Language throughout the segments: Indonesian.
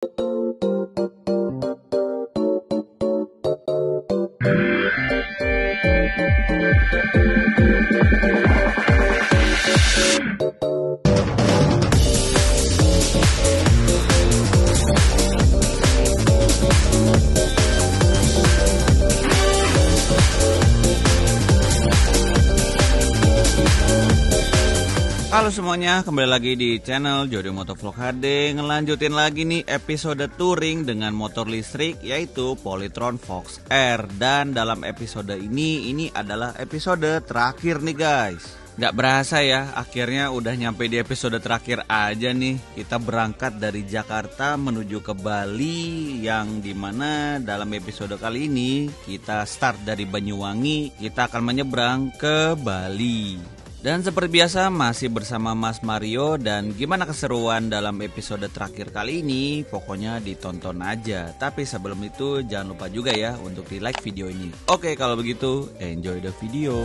Halo semuanya, kembali lagi di channel Jody Motovlog HD. Ngelanjutin lagi nih episode touring dengan motor listrik, yaitu Polytron Fox R. Dan dalam episode ini adalah episode terakhir nih guys. Gak berasa ya, akhirnya udah nyampe di episode terakhir aja nih. Kita berangkat dari Jakarta menuju ke Bali, yang dimana dalam episode kali ini kita start dari Banyuwangi, kita akan menyeberang ke Bali. Dan seperti biasa masih bersama Mas Mario, dan gimana keseruan dalam episode terakhir kali ini? Pokoknya ditonton aja. Tapi sebelum itu jangan lupa juga ya untuk di like video ini. Oke, kalau begitu enjoy the video.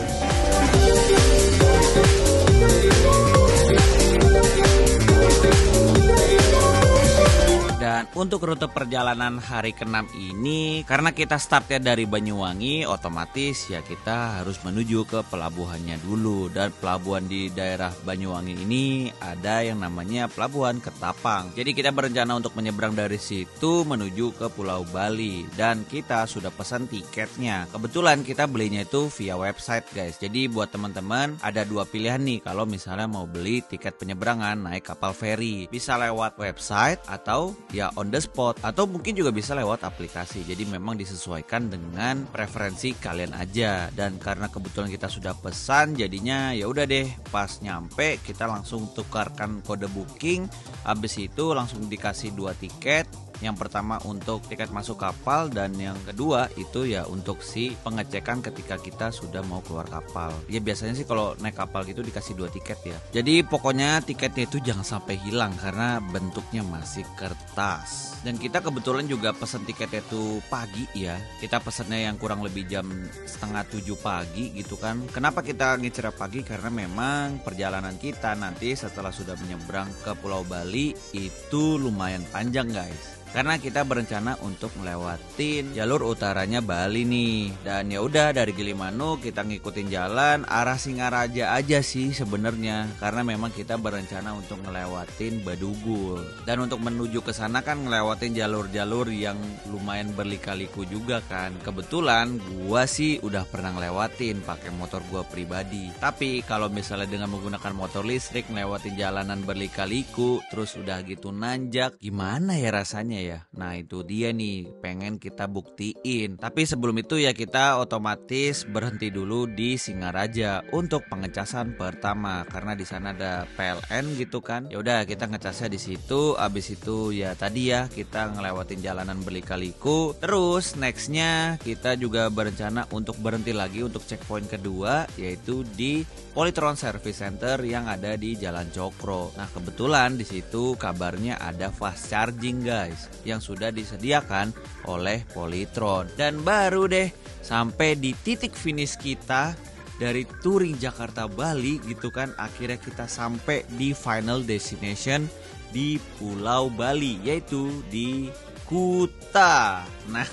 Dan untuk rute perjalanan hari ke-6 ini, karena kita startnya dari Banyuwangi, otomatis ya kita harus menuju ke pelabuhannya dulu. Dan pelabuhan di daerah Banyuwangi ini ada yang namanya Pelabuhan Ketapang. Jadi kita berencana untuk menyeberang dari situ menuju ke Pulau Bali. Dan kita sudah pesan tiketnya. Kebetulan kita belinya itu via website guys. Jadi buat teman-teman ada dua pilihan nih kalau misalnya mau beli tiket penyeberangan naik kapal feri. Bisa lewat website atau ya on the spot, atau mungkin juga bisa lewat aplikasi. Jadi memang disesuaikan dengan preferensi kalian aja. Dan karena kebetulan kita sudah pesan, jadinya ya udah deh, pas nyampe kita langsung tukarkan kode booking. Habis itu langsung dikasih 2 tiket. Yang pertama untuk tiket masuk kapal, dan yang kedua itu ya untuk si pengecekan ketika kita sudah mau keluar kapal. Ya biasanya sih kalau naik kapal gitu dikasih 2 tiket ya. Jadi pokoknya tiketnya itu jangan sampai hilang karena bentuknya masih kertas. Dan kita kebetulan juga pesan tiketnya itu pagi ya. Kita pesannya yang kurang lebih jam 6:30 pagi gitu kan. Kenapa kita ngincer pagi? Karena memang perjalanan kita nanti setelah sudah menyeberang ke Pulau Bali itu lumayan panjang guys. Karena kita berencana untuk melewatin jalur utaranya Bali nih. Dan ya udah dari Gilimanuk kita ngikutin jalan arah Singaraja aja sih sebenarnya, karena memang kita berencana untuk ngelewatin Badugul. Dan untuk menuju ke sana kan ngelewatin jalur-jalur yang lumayan berlika-liku juga kan. Kebetulan gua sih udah pernah ngelewatin pakai motor gua pribadi. Tapi kalau misalnya dengan menggunakan motor listrik ngelewatin jalanan berlika-liku terus udah gitu nanjak, gimana ya rasanya ya? Nah itu dia nih, pengen kita buktiin. Tapi sebelum itu ya kita otomatis berhenti dulu di Singaraja untuk pengecasan pertama, karena di sana ada PLN gitu kan. Ya udah kita ngecasnya di situ. Abis itu ya tadi ya kita ngelewatin jalanan berlika-liku. Terus nextnya kita juga berencana untuk berhenti lagi untuk checkpoint kedua, yaitu di Polytron Service Center yang ada di Jalan Cokro. Nah kebetulan di situ kabarnya ada fast charging guys, yang sudah disediakan oleh Polytron. Dan baru deh sampai di titik finish kita dari touring Jakarta Bali gitu kan. Akhirnya kita sampai di final destination di Pulau Bali, yaitu di Kuta. Nah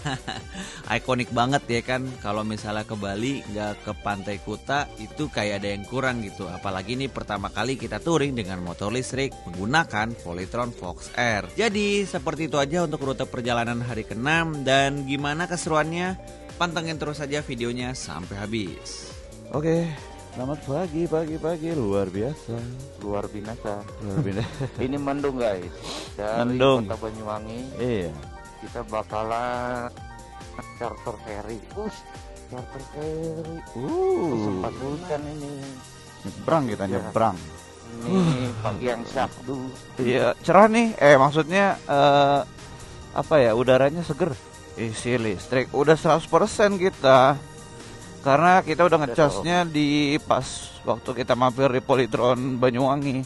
ikonik banget ya kan, kalau misalnya ke Bali nggak ke pantai Kuta itu kayak ada yang kurang gitu. Apalagi nih pertama kali kita touring dengan motor listrik menggunakan Polytron Fox R. Jadi seperti itu aja untuk rute perjalanan hari ke-6. Dan gimana keseruannya? Pantengin terus saja videonya sampai habis. Oke, selamat pagi, luar biasa. Ini mendung guys, dari Mendung. Kota Banyuwangi. Iya. Kita bakalan charter ferry. Charter ferry. Sempat hujan ini. Nyebrang kita Ya. nyebrang. Ini pagi yang syahdu. Iya, cerah nih. Maksudnya apa ya? Udaranya seger. Isi listrik udah 100% kita. Karena kita udah ngecasnya di pas waktu kita mampir di Polytron Banyuwangi.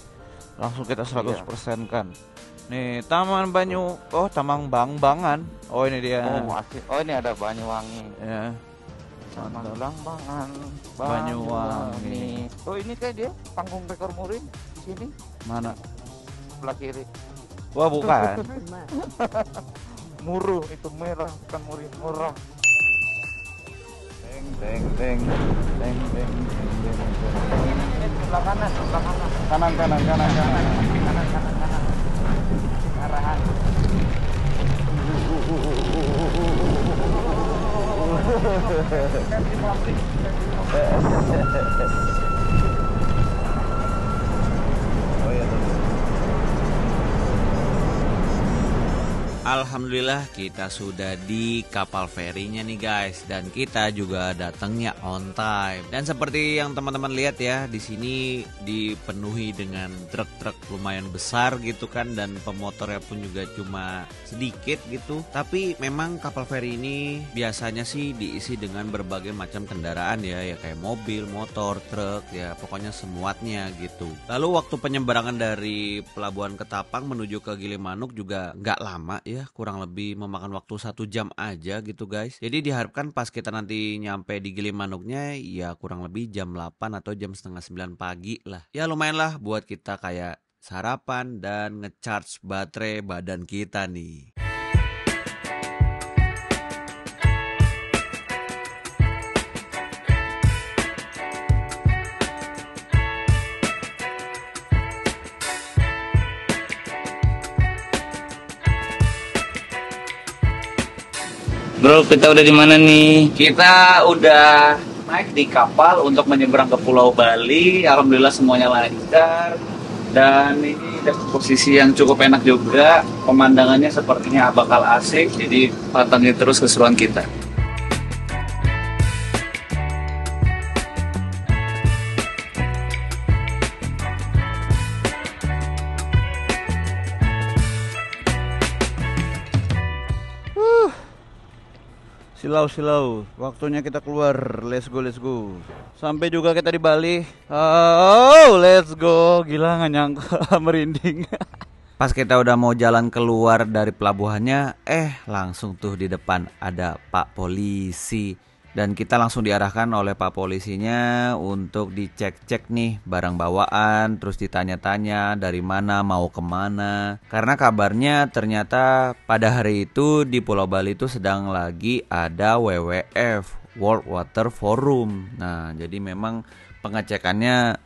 Langsung kita 100% kan. Nih, Taman Taman Bang-Bangan. Oh, ini dia. Oh, ini ada Banyuwangi. Ya. Taman Bang-Bangan. Banyuwangi. Oh, ini kayak dia panggung rekor muri di sini. Mana? Sebelah kiri. Wah bukan. Muruh itu merah, bukan murih, murah. Teng teng teng teng teng teng teng. Sebelah kanan, sebelah kanan. Kanan kanan kanan kanan. Kanan. Arahan. Oh iya tuh. Alhamdulillah kita sudah di kapal ferinya nih guys, dan kita juga datangnya on time. Dan seperti yang teman-teman lihat ya, di sini dipenuhi dengan truk-truk lumayan besar gitu kan, dan pemotornya pun juga cuma sedikit gitu. Tapi memang kapal feri ini biasanya sih diisi dengan berbagai macam kendaraan ya kayak mobil, motor, truk ya, pokoknya semuanya gitu. Lalu waktu penyeberangan dari Pelabuhan Ketapang menuju ke Gilimanuk juga nggak lama ya, kurang lebih memakan waktu 1 jam aja gitu guys. Jadi diharapkan pas kita nanti nyampe di Gilimanuknya ya kurang lebih jam 8 atau jam setengah 9 pagi lah. Ya lumayan lah buat kita kayak sarapan dan ngecharge baterai badan kita nih. Bro, kita udah di mana nih? Kita udah naik di kapal untuk menyeberang ke Pulau Bali. Alhamdulillah semuanya lancar. Dan ini ada posisi yang cukup enak juga. Pemandangannya sepertinya bakal asik. Jadi pantengin terus keseruan kita. Silau, waktunya kita keluar. Let's go. Sampai juga kita di Bali. Oh, let's go. Gila nggak nyangka, merinding. Pas kita udah mau jalan keluar dari pelabuhannya, langsung tuh di depan ada Pak Polisi. Dan kita langsung diarahkan oleh Pak Polisinya untuk dicek-cek nih barang bawaan, terus ditanya-tanya dari mana mau kemana. Karena kabarnya ternyata pada hari itu di Pulau Bali itu sedang lagi ada WWF, World Water Forum. Nah jadi memang pengecekannya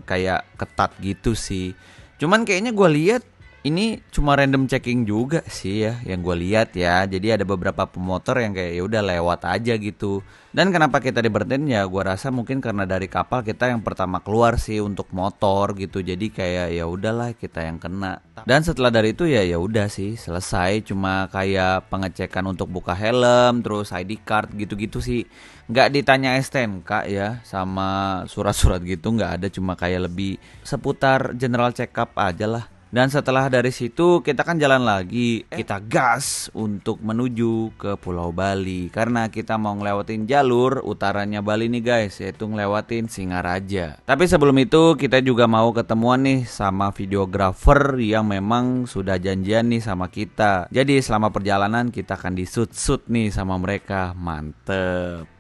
kayak ketat gitu sih. Cuman kayaknya gue lihat ini cuma random checking juga sih ya yang gue lihat ya. Jadi ada beberapa pemotor yang kayak ya udah lewat aja gitu. Dan kenapa kita diberhentiin ya gue rasa mungkin karena dari kapal kita yang pertama keluar sih untuk motor gitu. Jadi kayak ya udahlah kita yang kena. Dan setelah dari itu ya udah sih selesai, cuma kayak pengecekan untuk buka helm, terus ID card gitu-gitu sih. Nggak ditanya STNK ya sama surat-surat gitu nggak ada, cuma kayak lebih seputar general check up aja lah. Dan setelah dari situ kita kan jalan lagi, kita gas untuk menuju ke Pulau Bali. Karena kita mau ngelewatin jalur utaranya Bali nih guys, yaitu ngelewatin Singaraja. Tapi sebelum itu kita juga mau ketemuan nih sama videografer yang memang sudah janjian nih sama kita. Jadi selama perjalanan kita akan disut-sut nih sama mereka, mantep.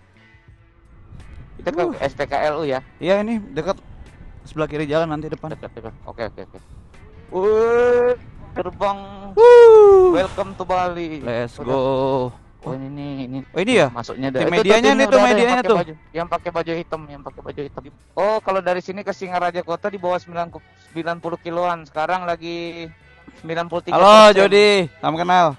Kita ke SPKLU ya. Iya ini dekat sebelah kiri jalan nanti depan. Dekat. Oke. Terbang. Welcome to Bali. Let's go. Oh ini. Oh ini ya? Masuknya Tim medianya nih tuh, medianya tuh. Yang pakai baju hitam. Oh, kalau dari sini ke Singaraja Kota di bawah 90 kiloan. Sekarang lagi 93. Halo Jody, salam kenal.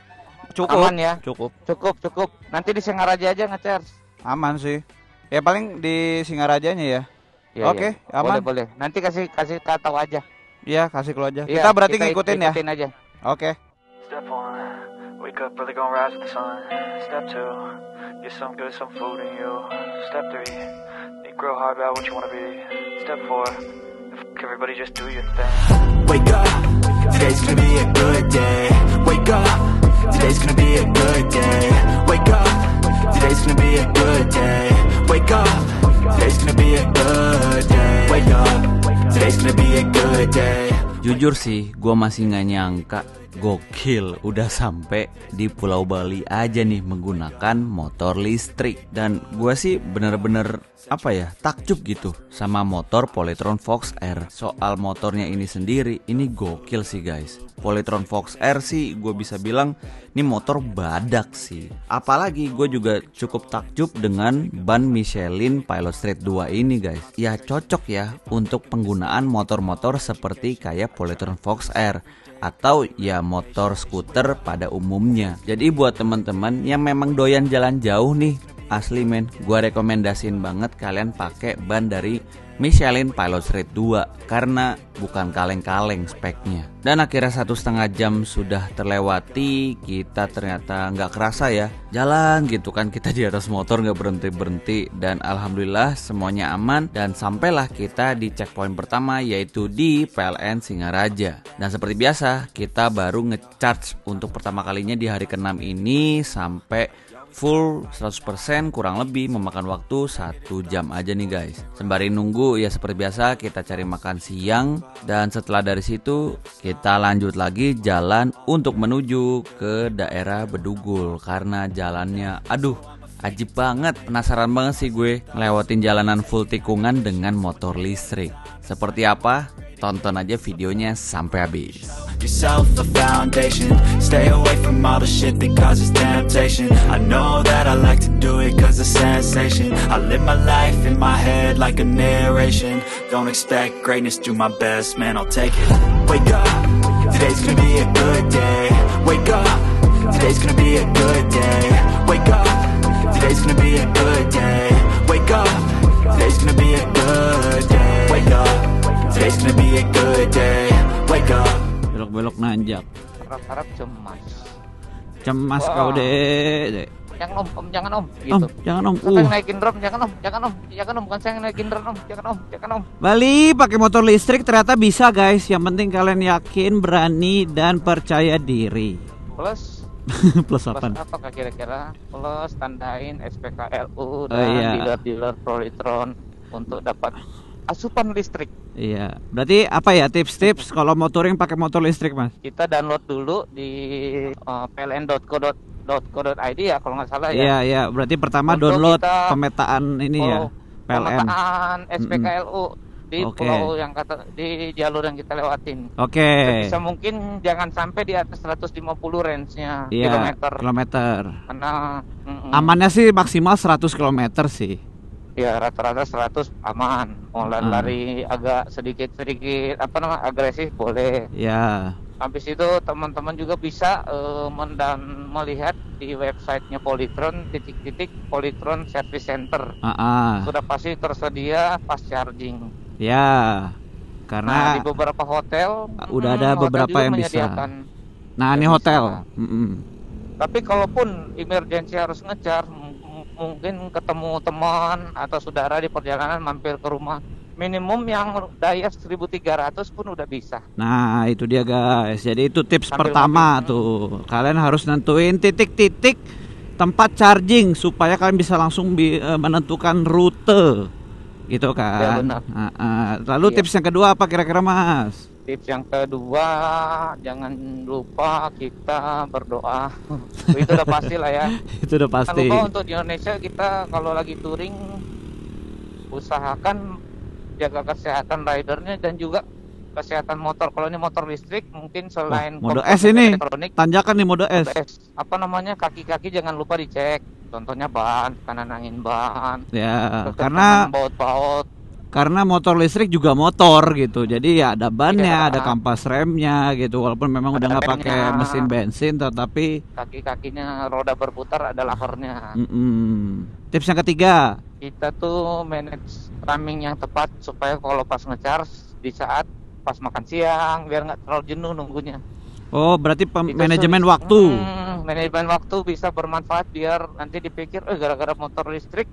Cukup. Aman ya? Cukup. Nanti di Singaraja aja nge-charge. Aman sih. Ya paling di Singarajanya ya. Ya, Oke, ya. aman. Boleh. Nanti kasih tahu aja. Iya, kasih keluar aja. Iya, Kita berarti ngikutin ya. Ikutin aja. Oke. Step 1, wake up early, gonna rise with the sun. Step 2, get some good, some food in you. Step 3, think real hard about what you wanna be. Step 4, everybody just do your thing. Wake up, today's gonna be a good day. Wake up, today's gonna be a good day. Wake up, today's gonna be a good day. Wake up, today's gonna be a good day. Wake up, today's gonna be a good day. Jujur sih, gue masih nggak nyangka Gokil, udah sampai di Pulau Bali aja nih menggunakan motor listrik. Dan gua sih bener-bener takjub gitu sama motor Polytron Fox R. Soal motornya ini sendiri, ini gokil sih guys. Polytron Fox R sih gue bisa bilang ini motor badak sih. Apalagi gue juga cukup takjub dengan ban Michelin Pilot Street 2 ini guys. Ya cocok ya untuk penggunaan motor-motor seperti kayak Polytron Fox R atau ya motor skuter pada umumnya. Jadi buat teman-teman yang memang doyan jalan jauh nih, asli men, gua rekomendasiin banget kalian pakai ban dari Michelin Pilot Street 2 karena bukan kaleng-kaleng speknya. Dan akhirnya 1,5 jam sudah terlewati, kita ternyata nggak kerasa ya jalan gitu kan, kita di atas motor nggak berhenti-berhenti, dan alhamdulillah semuanya aman dan sampailah kita di checkpoint pertama yaitu di PLN Singaraja. Dan seperti biasa kita baru ngecharge untuk pertama kalinya di hari ke-6 ini sampai full 100%, kurang lebih memakan waktu 1 jam aja nih guys. Sembari nunggu ya seperti biasa kita cari makan siang, dan setelah dari situ kita lanjut lagi jalan untuk menuju ke daerah Bedugul karena jalannya ajib banget. Penasaran banget sih gue ngelewatin jalanan full tikungan dengan motor listrik. Seperti apa? Tonton aja videonya sampai habis. Yourself a foundation. Stay away from all the shit that causes temptation. I know that I like to do it cause it's sensation. I live my life in my head like a narration. Don't expect greatness, do my best, man, I'll take it. Wake up, today's gonna be a good day. Wake up, today's gonna be a good day. Wake up, today's gonna be a good day. Wake up, today's gonna be a good day. Wake up, today's gonna be a good day. Wake up. Belok-belok nanjak. Harap-harap cemas. Cemas kau dek. Jangan om, jangan om, gitu. Jangan om. Saya naikin drum, jangan om, bukan saya naikin drum om, jangan om. Bali pakai motor listrik ternyata bisa guys. Yang penting kalian yakin, berani, dan percaya diri. Plus Plus apa? Apakah kira-kira? Plus tandain SPKLU dan dealer-dealer Polytron untuk dapat asupan listrik. Iya. Berarti apa ya tips-tips kalau mau touring pakai motor listrik, Mas? Kita download dulu di pln.co.id ya kalau nggak salah ya. Iya. Berarti pertama Untuk download kita pemetaan ini ya. PLN. Pemetaan SPKLU di pulau yang di jalur yang kita lewatin. Oke. Bisa mungkin jangan sampai di atas 150 range-nya kilometer. Karena amannya sih maksimal 100 km sih. Ya rata-rata 100 aman. Mau lari agak sedikit agresif boleh. Ya. Habis itu teman-teman juga bisa melihat di websitenya Polytron titik-titik Polytron Service Center. Sudah pasti tersedia fast charging. Ya. Karena di beberapa hotel udah ada beberapa yang bisa. Nah, ini hotel. Tapi kalaupun emergency harus ngecharge, mungkin ketemu teman atau saudara di perjalanan mampir ke rumah, minimum yang daya 1300 pun udah bisa. Nah itu dia guys. Jadi itu tips pertama tuh. Kalian harus nentuin titik-titik tempat charging supaya kalian bisa langsung menentukan rute gitu kan. Ya, benar. Lalu tips yang kedua apa kira-kira Mas? Tips yang kedua, jangan lupa kita berdoa. Itu udah pasti lah ya. Itu udah pasti. Jangan lupa untuk di Indonesia kita kalau lagi touring usahakan jaga kesehatan ridernya dan juga kesehatan motor. Kalau ini motor listrik mungkin selain mode S ini tanjakan nih mode S. Kaki-kaki jangan lupa dicek. Contohnya ban, kanan angin ban. Ya, karena baut-baut. Karena motor listrik juga motor gitu, jadi ya ada bannya, ada kampas remnya gitu. Walaupun memang udah nggak pakai mesin bensin, tetapi kaki-kakinya roda berputar, ada lakernya. Tips yang ketiga, kita tuh manage timing yang tepat supaya kalau pas ngecharge di saat pas makan siang, biar nggak terlalu jenuh nunggunya. Oh, berarti manajemen waktu. Manajemen waktu bisa bermanfaat biar nanti dipikir, gara-gara motor listrik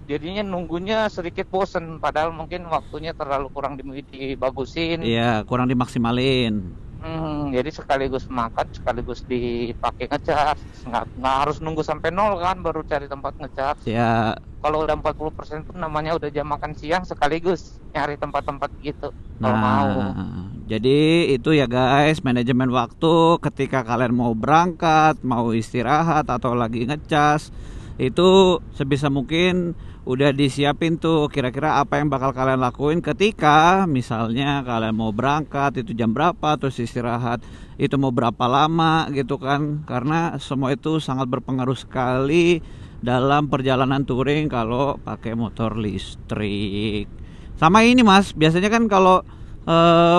jadinya nunggunya sedikit bosen, padahal mungkin waktunya terlalu kurang dibagusin. Iya, kurang dimaksimalin. Jadi sekaligus makan, sekaligus dipakai ngecas. Nggak harus nunggu sampai 0 kan baru cari tempat ngecas. Ya, Kalau udah 40% pun namanya udah jam makan siang, sekaligus nyari tempat-tempat gitu kalau mau. jadi itu ya guys, manajemen waktu ketika kalian mau berangkat, mau istirahat atau lagi ngecas, itu sebisa mungkin udah disiapin tuh kira-kira apa yang bakal kalian lakuin ketika misalnya kalian mau berangkat, itu jam berapa, terus istirahat itu mau berapa lama gitu kan, karena semua itu sangat berpengaruh sekali dalam perjalanan touring kalau pakai motor listrik. Sama ini Mas, biasanya kan kalau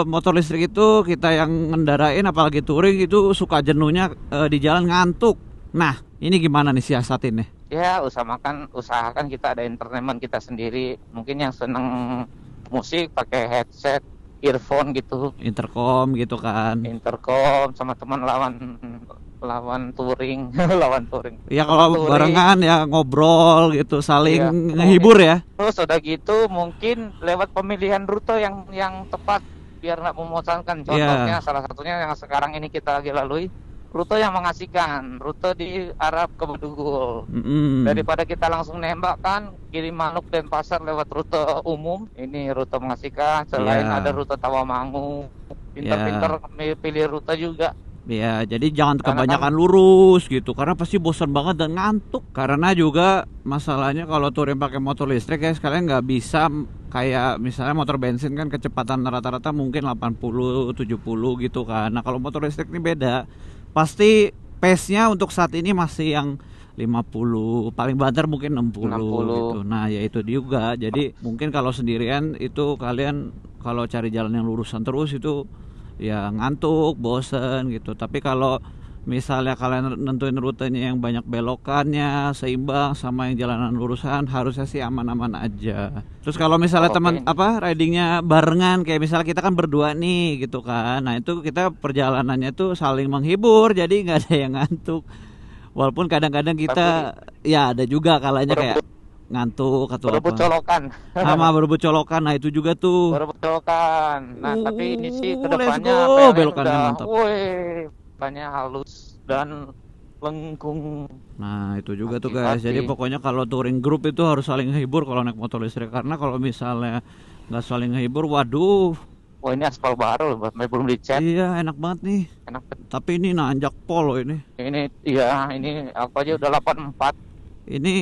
motor listrik itu kita yang ngendarain apalagi touring itu suka jenuhnya di jalan ngantuk. Nah, ini gimana nih siasatinnya? Ya usahakan kita ada entertainment kita sendiri. Mungkin yang seneng musik pakai headset, earphone gitu, Intercom gitu kan. intercom sama teman lawan touring. lawan touring. Ya kalau Touring. barengan ya ngobrol gitu, saling Iya, ngehibur ya. Terus udah gitu mungkin lewat pemilihan rute yang tepat biar nggak membosankan. Contohnya salah satunya yang sekarang ini kita lagi lalui, rute yang mengasihkan, rute di arah ke Bedugul. Daripada kita langsung nembak kan Gili Manuk dan Pasar lewat rute umum, ini rute mengasihkan. Selain Iya. ada rute Tawamangu, pinter-pinter pilih rute juga. Ya, jadi jangan Karena kebanyakan lurus gitu, karena pasti bosan banget dan ngantuk. Karena juga masalahnya kalau touring pakai motor listrik ya, sekalian nggak bisa kayak misalnya motor bensin kan kecepatan rata-rata mungkin 80-70 gitu kan. Nah kalau motor listrik ini beda, pasti pace-nya untuk saat ini masih yang 50, paling banter mungkin 60 gitu. Nah ya itu juga, jadi mungkin kalau sendirian itu kalian kalau cari jalan yang lurusan terus itu ya ngantuk, bosen gitu. Tapi kalau misalnya kalian nentuin rutenya yang banyak belokannya, seimbang sama yang jalanan lurusan, harusnya sih aman-aman aja. Terus kalau misalnya teman ridingnya barengan, kayak misalnya kita kan berdua nih gitu kan, nah itu kita perjalanannya tuh saling menghibur, jadi nggak ada yang ngantuk. Walaupun kadang-kadang kita ya ada juga kalanya kayak ngantuk atau berebut apa. colokan. Sama berebut colokan, nah itu juga tuh. Berebut colokan. Nah tapi ini sih Let's kedepannya go, PLN belokannya udah, mantap. banyak halus dan lengkung. Nah itu juga tuh guys. Jadi pokoknya kalau touring group itu harus saling ngehibur kalau naik motor listrik. Karena kalau misalnya nggak saling ngehibur, waduh. Wah ini aspal baru, belum dicat. Iya enak banget nih. Enak. Tapi ini nanjak pol loh ini. Ini apa aja udah 84. Ini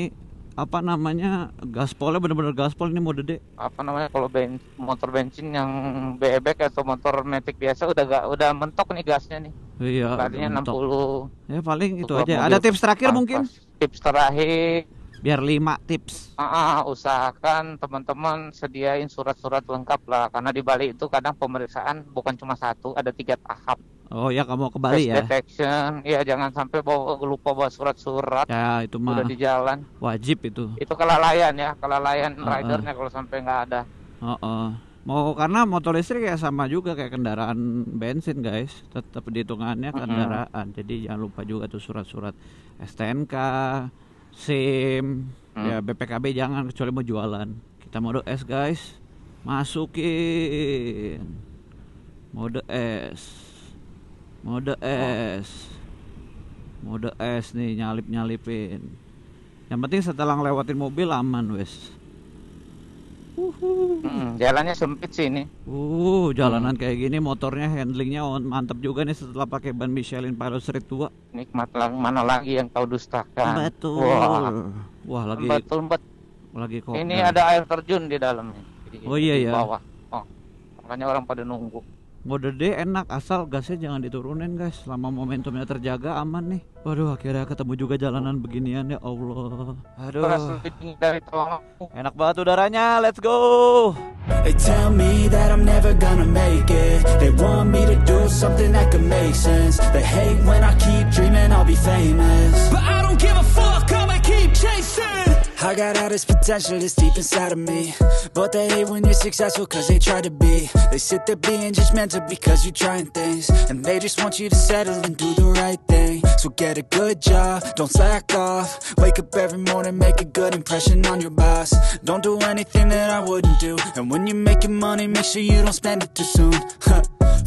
apa namanya, gaspolnya bener-bener gaspol, ini mode D. Apa namanya kalau motor bensin yang bebek atau motor matic biasa udah mentok nih gasnya nih. Iya. Tadinya 60. Ya paling itu Untuk aja. Ada tips terakhir mungkin? Tips terakhir. Biar 5 tips. Usahakan teman-teman sediain surat-surat lengkap lah, karena di Bali itu kadang pemeriksaan bukan cuma 1, ada 3 tahap. Oh ya, kamu ke Bali ya? Detection, ya jangan sampai lupa bawa surat-surat. Ya itu mah udah di jalan. wajib itu. Itu kelalaian ridernya kalau sampai nggak ada. Mau karena motor listrik ya sama juga kayak kendaraan bensin guys, tetap dihitungannya kendaraan. Jadi jangan lupa juga tuh surat-surat STNK, SIM, ya BPKB jangan kecuali mau jualan. Kita mode S guys, masukin mode S. Mode S nih, nyalip-nyalipin. Yang penting setelah ngelewatin mobil aman wes. Jalannya sempit sih ini. Jalanan kayak gini motornya handlingnya mantap juga nih setelah pakai ban Michelin Pilot Street 2. Nikmat mana lagi yang kau dustakan. Betul. Wah lagi kok. Ini ada air terjun di dalamnya. Iya di ya. bawah. Makanya orang pada nunggu. Mode D enak, asal gasnya jangan diturunin guys. Selama momentumnya terjaga aman nih. Waduh akhirnya ketemu juga jalanan beginian, ya Allah. Aduh, enak banget udaranya, let's go. They tell me that I'm never gonna make it. They want me to do something that could make sense. They hate when I keep dreaming I'll be famous, but I don't give a fuck, I'ma keep chasing. I got all this potential that's deep inside of me, but they hate when you're successful cause they try to be. They sit there being judgmental because you're trying things, and they just want you to settle and do the right thing. So get a good job, don't slack off. Wake up every morning, make a good impression on your boss. Don't do anything that I wouldn't do, and when you're making money, make sure you don't spend it too soon.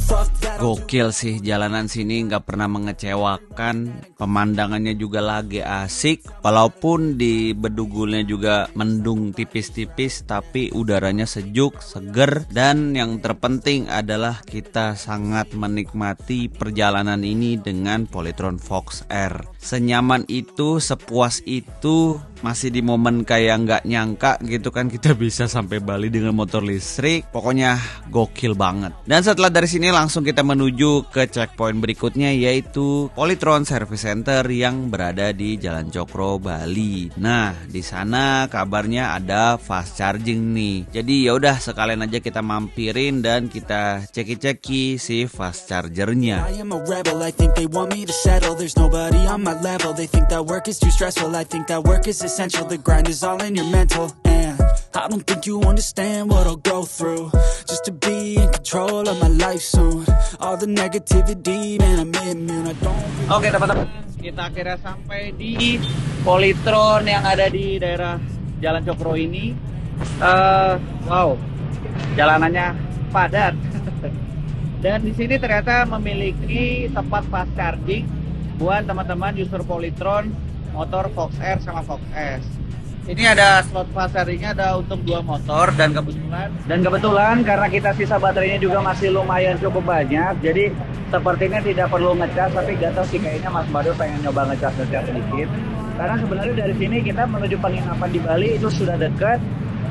Fuck that. Gokil sih, jalanan sini nggak pernah mengecewakan. Pemandangannya juga lagi asik, walaupun di Bedugulnya juga mendung tipis-tipis, tapi udaranya sejuk, seger. Dan yang terpenting adalah kita sangat menikmati perjalanan ini dengan Polytron Fox R. Senyaman itu, sepuas itu, masih di momen kayak nggak nyangka gitu kan kita bisa sampai Bali dengan motor listrik. Pokoknya gokil banget. Dan setelah dari sini langsung kita menuju ke checkpoint berikutnya, yaitu Polytron Service Center yang berada di Jalan Cokro, Bali. Nah, di sana kabarnya ada fast charging nih. Jadi ya udah sekalian aja kita mampirin dan kita ceki-ceki si fast chargernya. I am a rebel, I think they want me to settle. There's nobody on my level, they think that work is too stressful. I think that work is essential, the grind is all in your mental. And I don't think you understand what I'll go through just to be in control of my life soon. All the negativity, man, I'm immune. I don't. Oke teman-teman, kita akhirnya sampai di Polytron yang ada di daerah Jalan Cokro ini. Wow, jalanannya padat. Dan di sini ternyata memiliki tempat fast charging buat teman-teman user Polytron motor Fox R sama Fox S. Ini ada slot fast chargingnya ada untuk 2 motor dan kebetulan karena kita sisa baterainya juga masih lumayan cukup banyak, jadi sepertinya tidak perlu ngecas, tapi gak tahu sih kayaknya Mas Mario pengen nyoba ngecas sedikit. Karena sebenarnya dari sini kita menuju penginapan di Bali itu sudah dekat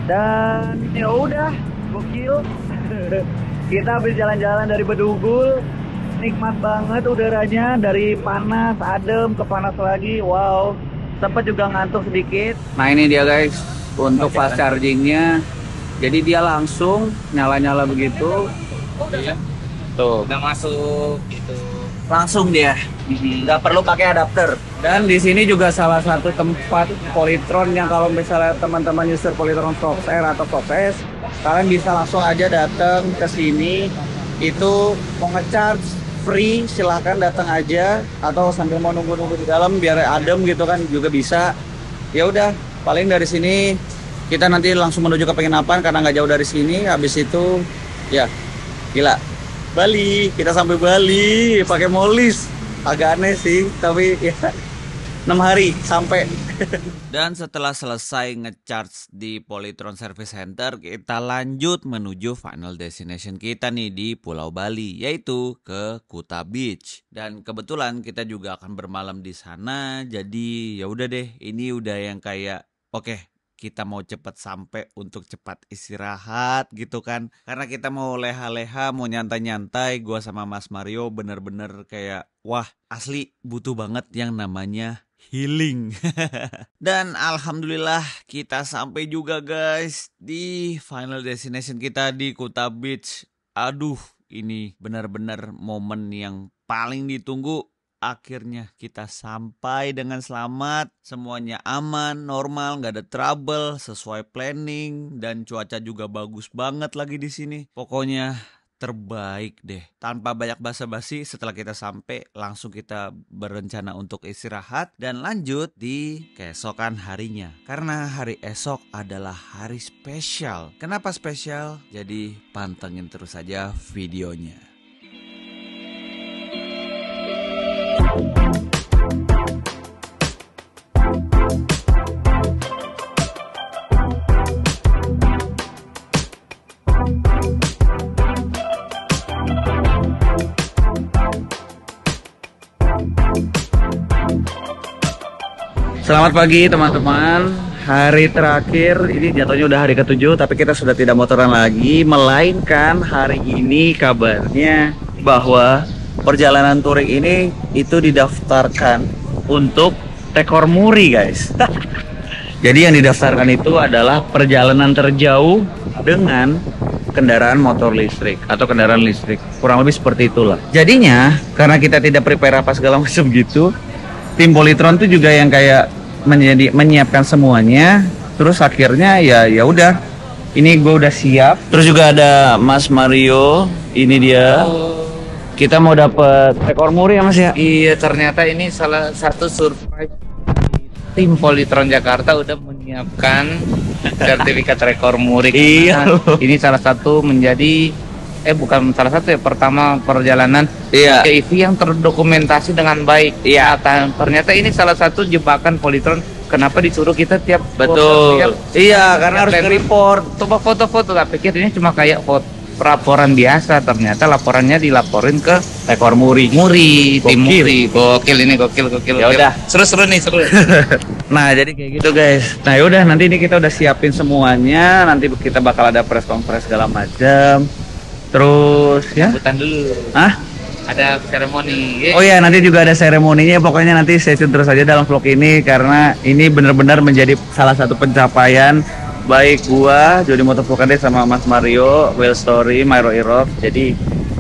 dan ya udah gokil. Kita habis jalan-jalan dari Bedugul, nikmat banget udaranya, dari panas adem ke panas lagi. Wow, sempat juga ngantuk sedikit. Nah ini dia guys, untuk fast chargingnya. Jadi dia langsung nyala-nyala begitu. Tuh, udah masuk gitu. Langsung dia, nggak perlu pakai adapter. Dan di sini juga salah satu tempat Polytron yang kalau misalnya teman-teman user Polytron Fox R atau Fox S, kalian bisa langsung aja datang ke sini. Itu mau ngecharge free, silahkan datang aja, atau sambil mau nunggu-nunggu di dalam biar adem gitu kan juga bisa. Ya udah, paling dari sini kita nanti langsung menuju ke penginapan karena nggak jauh dari sini. Habis itu ya gila, Bali, kita sampai Bali pakai molis. Agak aneh sih, tapi ya 6 hari sampai. Dan setelah selesai ngecharge di Polytron Service Center, kita lanjut menuju final destination kita nih di Pulau Bali, yaitu ke Kuta Beach. Dan kebetulan kita juga akan bermalam di sana, jadi ya udah deh, ini udah yang kayak oke, kita mau cepat sampai untuk cepat istirahat gitu kan. Karena kita mau leha-leha, mau nyantai-nyantai, gua sama Mas Mario bener-bener kayak wah, asli butuh banget yang namanya healing. Dan alhamdulillah kita sampai juga guys di final destination kita di Kuta Beach. Aduh, ini benar-benar momen yang paling ditunggu. Akhirnya kita sampai dengan selamat, semuanya aman, normal, nggak ada trouble, sesuai planning, dan cuaca juga bagus banget lagi di sini. Pokoknya terbaik deh. Tanpa banyak basa-basi, setelah kita sampai langsung kita berencana untuk istirahat dan lanjut di keesokan harinya. Karena hari esok adalah hari spesial. Kenapa spesial? Jadi pantengin terus saja videonya. Selamat pagi teman-teman. Hari terakhir, ini jatuhnya udah hari ke-7, tapi kita sudah tidak motoran lagi. Melainkan hari ini kabarnya bahwa perjalanan touring ini itu didaftarkan untuk rekor muri guys. Jadi yang didaftarkan itu adalah perjalanan terjauh dengan kendaraan motor listrik atau kendaraan listrik. Kurang lebih seperti itulah. Jadinya karena kita tidak prepare apa segala macam gitu, tim Polytron tuh juga yang kayak menyiapkan semuanya. Terus akhirnya ya udah, ini gue udah siap. Terus juga ada Mas Mario, ini dia. Kita mau dapet rekor muri ya Mas ya? Iya, ternyata ini salah satu surprise. Tim Polytron Jakarta udah menyiapkan sertifikat rekor muri. Iya. Ini salah satu menjadi bukan salah satu ya, pertama perjalanan Iya. ke EV yang terdokumentasi dengan baik. Iya. Ternyata ini salah satu jebakan Polytron. Kenapa disuruh kita tiap Betul. tiap- Iya, karena harus tiap nge-report. coba foto-foto, tak pikir ini cuma kayak laporan biasa, ternyata laporannya dilaporin ke Rekor muri. tim Gokil. Muri. Gokil ini, gokil. Ya udah. Seru nih, seru. Nah, jadi kayak gitu guys. Nah, yaudah nanti ini kita udah siapin semuanya. Nanti kita bakal ada press conference segala macam. Terus ya. Sambutan dulu. Hah? Ada seremoni. Oh ya, nanti juga ada seremoninya. Pokoknya nanti stay tune terus aja dalam vlog ini karena ini benar-benar menjadi salah satu pencapaian baik gua, Jody Motovlog sama Mas Mario, Well Story, Myro Irok. Jadi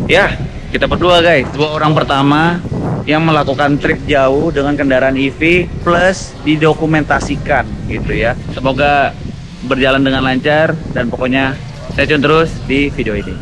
ya, kita berdua guys, 2 orang pertama yang melakukan trip jauh dengan kendaraan EV plus didokumentasikan gitu ya. Semoga berjalan dengan lancar dan pokoknya stay tune terus di video ini.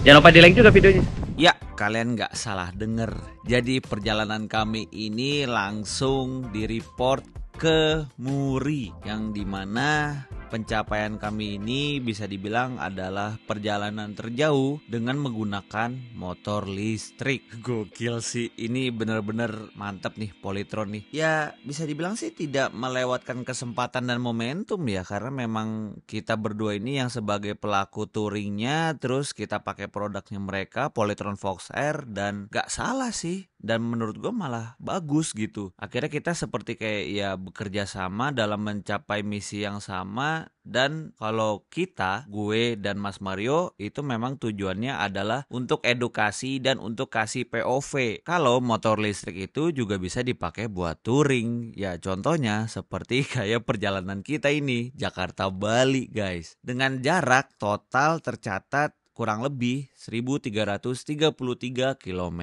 Jangan lupa di like juga videonya. Ya, kalian nggak salah denger. Jadi perjalanan kami ini langsung di-report ke Muri, yang dimana pencapaian kami ini bisa dibilang adalah perjalanan terjauh dengan menggunakan motor listrik. Gokil sih, ini bener-bener mantap nih Polytron nih. Ya bisa dibilang sih tidak melewatkan kesempatan dan momentum ya, karena memang kita berdua ini yang sebagai pelaku touringnya, terus kita pakai produknya mereka Polytron Fox R, dan gak salah sih. Dan menurut gue malah bagus gitu. Akhirnya kita seperti kayak ya bekerja sama dalam mencapai misi yang sama. Dan kalau kita, gue dan Mas Mario, itu memang tujuannya adalah untuk edukasi dan untuk kasih POV. Kalau motor listrik itu juga bisa dipakai buat touring. Ya contohnya seperti kayak perjalanan kita ini, Jakarta-Bali guys. Dengan jarak total tercatat kurang lebih 1333 km.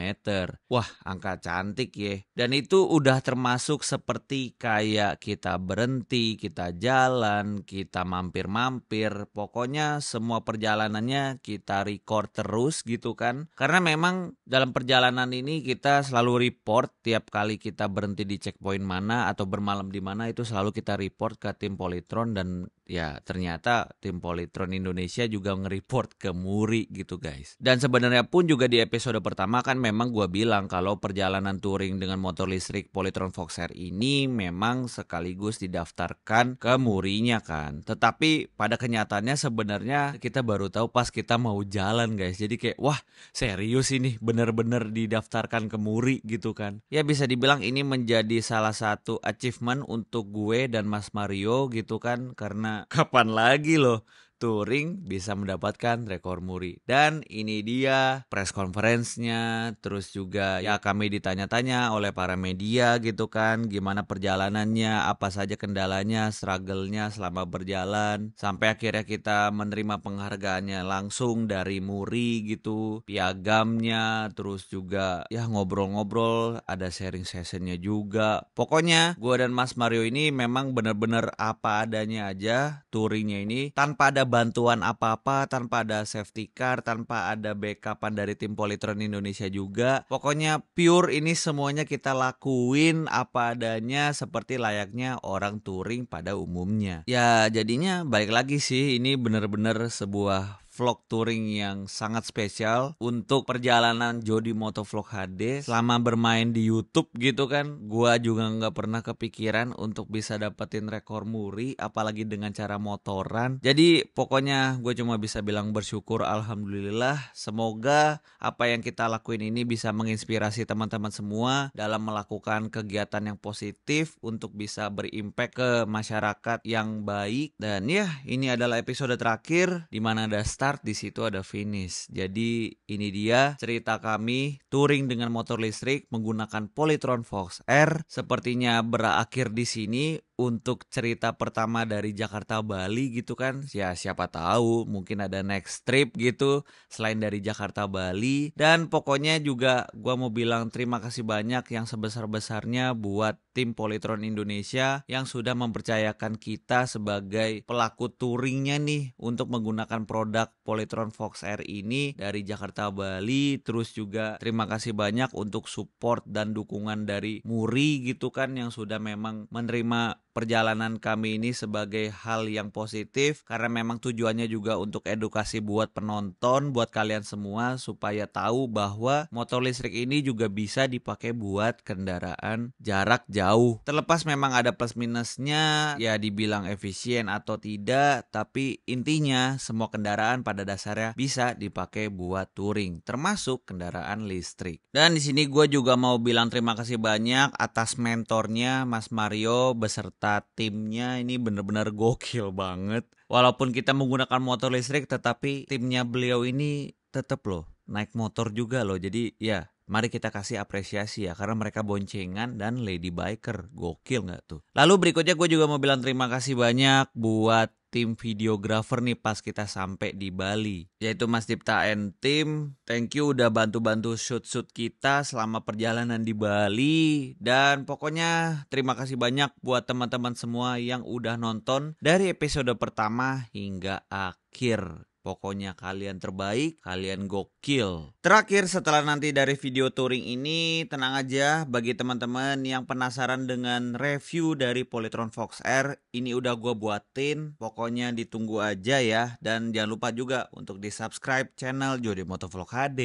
Wah, angka cantik ya. Dan itu udah termasuk seperti kayak kita berhenti, kita jalan, kita mampir-mampir. Pokoknya semua perjalanannya kita record terus gitu kan. Karena memang dalam perjalanan ini kita selalu report tiap kali kita berhenti di checkpoint mana atau bermalam di mana, itu selalu kita report ke tim Polytron. Dan ya ternyata tim Polytron Indonesia juga nge-report ke Muri gitu guys. Dan sebenarnya pun juga di episode pertama kan memang gua bilang kalau perjalanan touring dengan motor listrik Polytron Fox R ini memang sekaligus didaftarkan ke Murinya kan. Tetapi pada kenyataannya sebenarnya kita baru tahu pas kita mau jalan guys. Jadi kayak wah serius ini bener-bener didaftarkan ke Muri gitu kan. Ya bisa dibilang ini menjadi salah satu achievement untuk gue dan Mas Mario gitu kan. Karena kapan lagi loh touring bisa mendapatkan rekor Muri. Dan ini dia press conference-nya. Terus juga ya kami ditanya-tanya oleh para media gitu kan, gimana perjalanannya, apa saja kendalanya, struggle-nya selama berjalan, sampai akhirnya kita menerima penghargaannya langsung dari Muri gitu, piagamnya, terus juga ya ngobrol-ngobrol, ada sharing session-nya juga. Pokoknya gue dan Mas Mario ini memang bener-bener apa adanya aja touringnya ini, tanpa ada bantuan apa-apa, tanpa ada safety car, tanpa ada backupan dari tim Polytron Indonesia juga. Pokoknya pure ini semuanya kita lakuin apa adanya seperti layaknya orang touring pada umumnya. Ya jadinya balik lagi sih, ini bener-bener sebuah vlog touring yang sangat spesial untuk perjalanan Jody Motovlog HD selama bermain di YouTube gitu kan. Gua juga nggak pernah kepikiran untuk bisa dapetin rekor Muri, apalagi dengan cara motoran. Jadi pokoknya gue cuma bisa bilang bersyukur, alhamdulillah. Semoga apa yang kita lakuin ini bisa menginspirasi teman-teman semua dalam melakukan kegiatan yang positif untuk bisa berimpact ke masyarakat yang baik. Dan ya ini adalah episode terakhir di mana ada start, di situ ada finish. Jadi ini dia cerita kami touring dengan motor listrik menggunakan Polytron Fox R. Sepertinya berakhir di sini untuk cerita pertama dari Jakarta Bali gitu kan. Ya siapa tahu mungkin ada next trip gitu selain dari Jakarta Bali. Dan pokoknya juga gua mau bilang terima kasih banyak yang sebesar-besarnya buat tim Polytron Indonesia yang sudah mempercayakan kita sebagai pelaku touringnya nih untuk menggunakan produk Polytron Fox R ini dari Jakarta Bali. Terus juga terima kasih banyak untuk support dan dukungan dari Muri gitu kan, yang sudah memang menerima perjalanan kami ini sebagai hal yang positif karena memang tujuannya juga untuk edukasi buat penonton, buat kalian semua supaya tahu bahwa motor listrik ini juga bisa dipakai buat kendaraan jarak jauh. Terlepas memang ada plus minusnya, ya dibilang efisien atau tidak, tapi intinya semua kendaraan pada dasarnya bisa dipakai buat touring, termasuk kendaraan listrik. Dan di sini gue juga mau bilang terima kasih banyak atas mentornya Mas Mario beserta timnya, ini bener-bener gokil banget. Walaupun kita menggunakan motor listrik, tetapi timnya beliau ini tetap loh naik motor juga loh. Jadi ya mari kita kasih apresiasi ya, karena mereka boncengan dan lady biker. Gokil nggak tuh? Lalu berikutnya gue juga mau bilang terima kasih banyak buat tim videografer nih pas kita sampai di Bali, yaitu Mas Dipta and tim. Thank you udah bantu-bantu shoot-shoot kita selama perjalanan di Bali. Dan pokoknya terima kasih banyak buat teman-teman semua yang udah nonton dari episode pertama hingga akhir. Pokoknya kalian terbaik, kalian gokil. Terakhir setelah nanti dari video touring ini, tenang aja bagi teman-teman yang penasaran dengan review dari Polytron Fox R, ini udah gue buatin. Pokoknya ditunggu aja ya. Dan jangan lupa juga untuk di subscribe channel Jody Motovlog HD.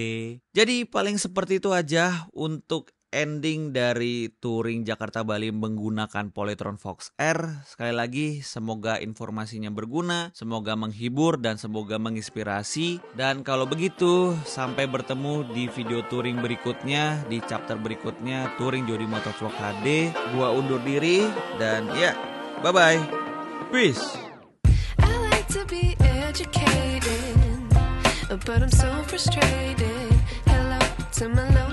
Jadi paling seperti itu aja untuk ending dari touring Jakarta Bali menggunakan Polytron Fox R. Sekali lagi semoga informasinya berguna, semoga menghibur dan semoga menginspirasi. Dan kalau begitu sampai bertemu di video touring berikutnya, di chapter berikutnya touring Jody Motovlog HD. Gua undur diri dan ya, bye bye. Peace. I like to be educated, but I'm so frustrated. Hello to my